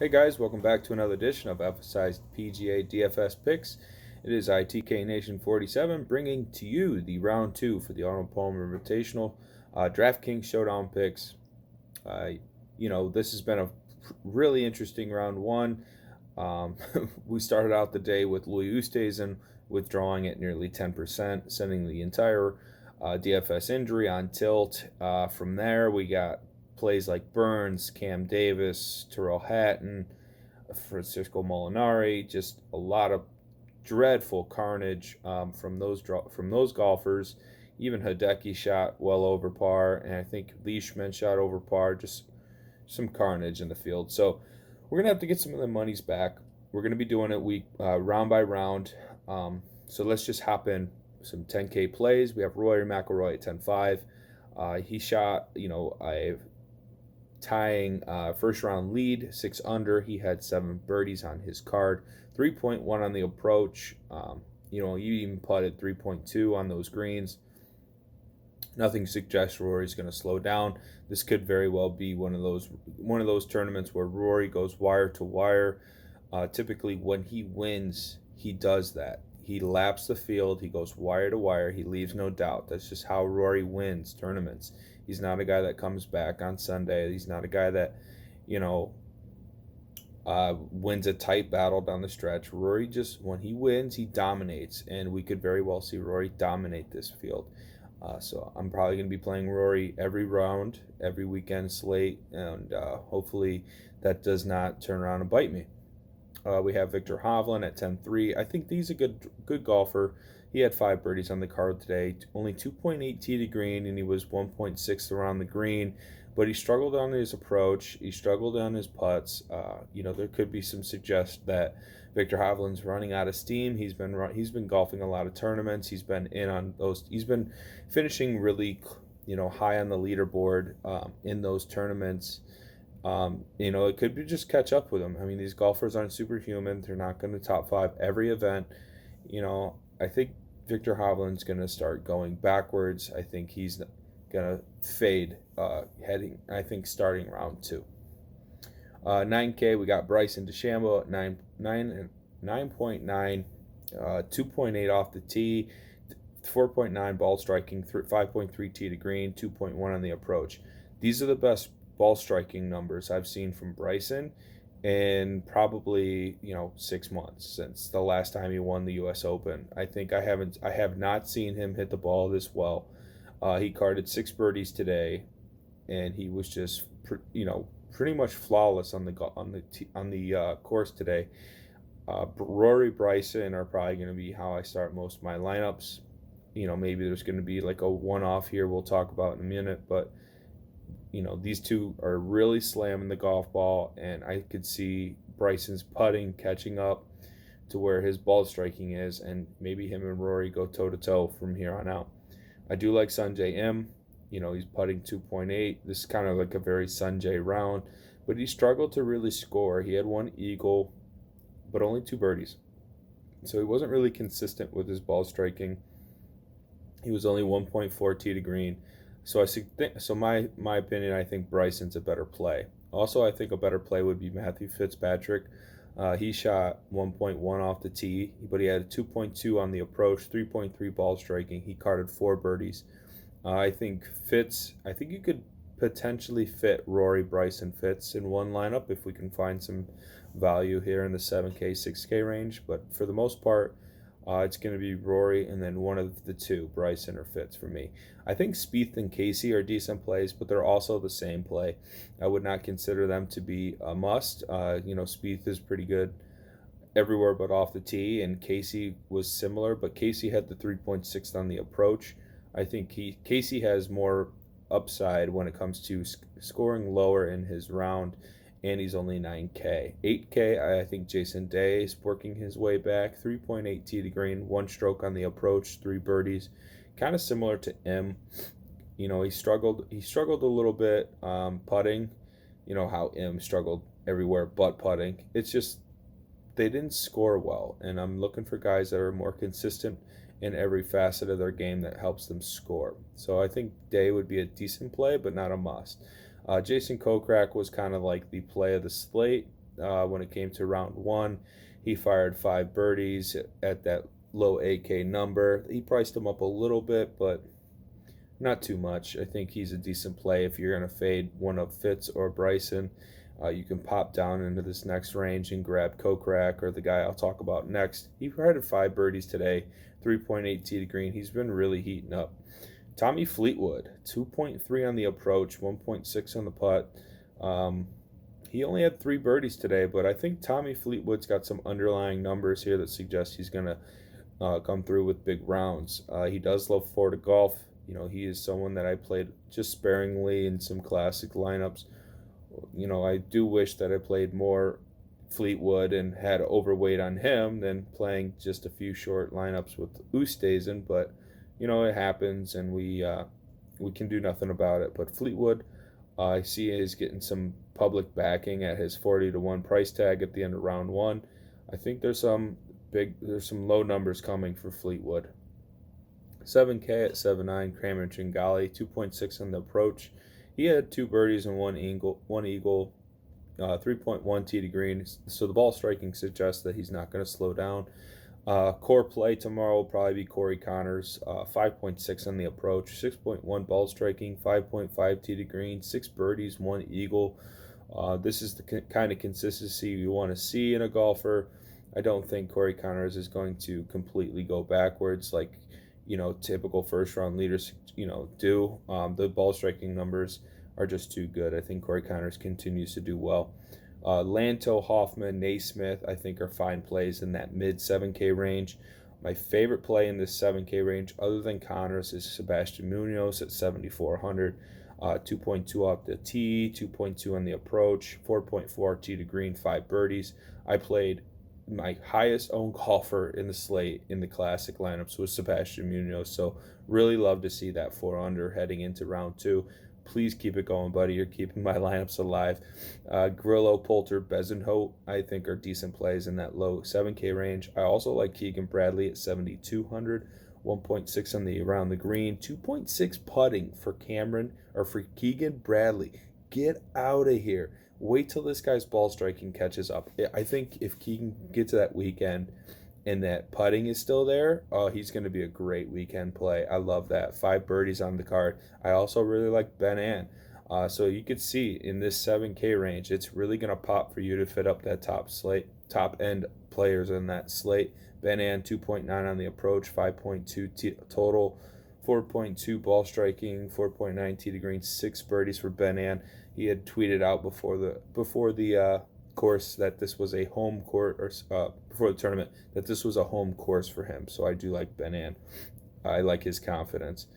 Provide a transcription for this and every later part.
Hey guys, welcome back to another edition of emphasized PGA DFS picks. It is ITK Nation 47 bringing to you the round two for the Arnold Palmer Invitational DraftKings Showdown picks. This has been a really interesting round one. We started out the day with Louis Oosthuizen withdrawing at nearly 10%, sending the entire DFS injury on tilt. From there, we got plays like Burns, Cam Davis, Tyrrell Hatton, Francisco Molinari, just a lot of dreadful carnage from those golfers. Even Hideki shot well over par, and I think Leishman shot over par. Just some carnage in the field. So we're gonna have to get some of the monies back. We're gonna be doing it round by round. So let's just hop in some 10K plays. We have Rory McIlroy at 10.5. He shot, a tying first round lead, 6 under. He had 7 birdies on his card, 3.1 on the approach. You even putted 3.2 on those greens. Nothing suggests Rory's going to slow down. This could very well be one of those tournaments where Rory goes wire to wire. Typically, when he wins, he does that. He laps the field. He goes wire to wire. He leaves no doubt. That's just how Rory wins tournaments. He's not a guy that comes back on Sunday. He's not a guy that, wins a tight battle down the stretch. Rory when he wins, he dominates, and we could very well see Rory dominate this field. So I'm probably going to be playing Rory every round, every weekend slate, and hopefully that does not turn around and bite me. We have Victor Hovland at 10.3. I think he's a good golfer. He had 5 birdies on the card today, only 2.8 tee to green, and he was 1.6 around the green. But he struggled on his approach. He struggled on his putts. There could be some suggest that Victor Hovland's running out of steam. He's been golfing a lot of tournaments. He's been in on those. He's been finishing really, high on the leaderboard in those tournaments. It could be just catch up with him. I mean, these golfers aren't superhuman. They're not going to top 5 every event. I think Victor Hovland's going to start going backwards. I think he's going to fade starting round 2. 9K, we got Bryson DeChambeau at 9.9, 2.8 off the tee, 4.9 ball striking, 5.3 tee to green, 2.1 on the approach. These are the best ball striking numbers I've seen from Bryson in probably 6 months since the last time he won the U.S. Open. I have not seen him hit the ball this well. He carded 6 birdies today, and he was just pretty much flawless on the course today. Rory, Bryson are probably going to be how I start most of my lineups. Maybe there's going to be like a one-off here we'll talk about in a minute, but these two are really slamming the golf ball, and I could see Bryson's putting catching up to where his ball striking is, and maybe him and Rory go toe-to-toe from here on out. I do like Sanjay M. He's putting 2.8. This is kind of like a very Sanjay round, but he struggled to really score. He had 1 eagle, but only 2 birdies. So he wasn't really consistent with his ball striking. He was only 1.4 tee to green. So my opinion, I think Bryson's a better play. Also, I think a better play would be Matthew Fitzpatrick. He shot 1.1 off the tee, but he had a 2.2 on the approach, 3.3 ball striking. He carded 4 birdies. I think you could potentially fit Rory, Bryson, Fitz in one lineup if we can find some value here in the 7K, 6K range. But for the most part, it's going to be Rory and then one of the two, Bryson or Fitz for me. I think Spieth and Casey are decent plays, but they're also the same play. I would not consider them to be a must. Spieth is pretty good everywhere but off the tee, and Casey was similar, but Casey had the 3.6 on the approach. I think Casey has more upside when it comes to scoring lower in his round, and he's only 9K. 8K, I think Jason Day is working his way back. 3.8 tee to green, 1 stroke on the approach, 3 birdies. Kind of similar to M. He struggled a little bit putting. How M struggled everywhere but putting. It's just they didn't score well, and I'm looking for guys that are more consistent in every facet of their game that helps them score. So I think Day would be a decent play, but not a must. Jason Kokrak was kind of like the play of the slate. when it came to round one. He fired 5 birdies at that low AK number. He priced him up a little bit, but not too much. I think he's a decent play if you're going to fade one of Fitz or Bryson. You can pop down into this next range and grab Kokrak or the guy I'll talk about next. He had 5 birdies today, 3.8 tee to green. He's been really heating up. Tommy Fleetwood, 2.3 on the approach, 1.6 on the putt. He only had 3 birdies today, but I think Tommy Fleetwood's got some underlying numbers here that suggest he's going to come through with big rounds. He does love Florida golf. You know, he is someone that I played just sparingly in some classic lineups. You know, I do wish that I played more Fleetwood and had overweight on him than playing just a few short lineups with Oosthuizen, but you know, it happens, and we can do nothing about it. But Fleetwood, I see is getting some public backing at his 40-1 price tag at the end of round one. I think there's some low numbers coming for Fleetwood. 7K at 7.9, Kramer Tringali, 2.6 on the approach. He had 2 birdies and one eagle, 3.1 tee to green. So the ball striking suggests that he's not going to slow down. Core play tomorrow will probably be Corey Connors, 5.6 on the approach, 6.1 ball striking, 5.5 tee to green, 6 birdies, 1 eagle. This is the kind of consistency you want to see in a golfer. I don't think Corey Connors is going to completely go backwards like, you know, typical first-round leaders, you know, do. The ball striking numbers are just too good. I think Corey Connors continues to do well. Lanto, Hoffman, Naismith, I think are fine plays in that mid 7K range. My favorite play in this 7K range, other than Connors, is Sebastian Munoz at 7,400. 2.2 off the tee, 2.2 on the approach, 4.4 tee to green, 5 birdies. I played my highest owned golfer in the slate in the classic lineups was Sebastian Munoz, so really love to see that 4 under heading into round 2. Please keep it going, buddy. You're keeping my lineups alive. Grillo, Poulter, Bezenhout, I think are decent plays in that low 7K range. I also like Keegan Bradley at 7,200, 1.6 on the around the green, 2.6 putting for Keegan Bradley. Get out of here. Wait till this guy's ball striking catches up. I think if Keegan gets to that weekend and that putting is still there, he's going to be a great weekend play. I love that. 5 birdies on the card. I also really like Ben An. So you could see in this 7K range, it's really going to pop for you to fit up that top end players in that slate. Ben An, 2.9 on the approach, 5.2 total, 4.2 ball striking, 4.9 tee to green, 6 birdies for Ben An. He had tweeted out before the course that this was a home course, or before the tournament, that this was a home course for him. So I do like Ben An. I like his confidence.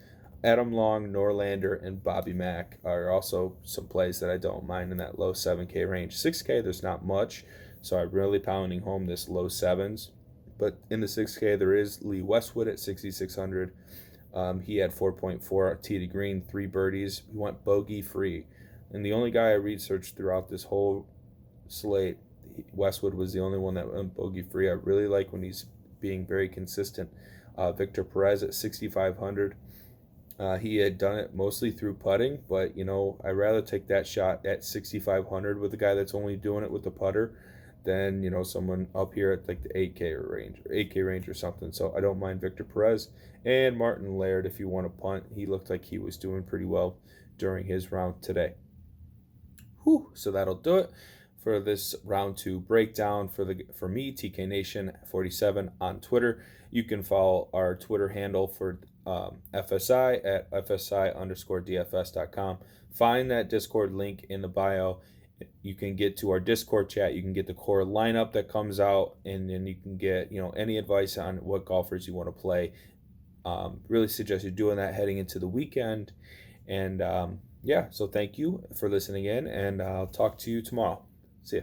Adam Long, Norlander, and Bobby Mack are also some plays that I don't mind in that low 7K range. 6K, there's not much, so I'm really pounding home this low 7s. But in the 6K, there is Lee Westwood at 6,600. He had 4.4 tee to green, 3 birdies. He went bogey free. And the only guy I researched throughout this whole slate, Westwood was the only one that went bogey free. I really like when he's being very consistent. Victor Perez at 6,500. He had done it mostly through putting, but you know, I'd rather take that shot at 6,500 with a guy that's only doing it with the putter than, you know, someone up here at like the 8K range or something. So I don't mind Victor Perez. And Martin Laird, if you want to punt, he looked like he was doing pretty well during his round today. So that'll do it for this round 2 breakdown for me, TK Nation 47 on Twitter. You can follow our Twitter handle for FSI at FSI_DFS.com. Find that Discord link in the bio. You can get to our Discord chat. You can get the core lineup that comes out, and then you can get, you know, any advice on what golfers you want to play. Really suggest you doing that heading into the weekend. And yeah, so thank you for listening in, and I'll talk to you tomorrow. See ya.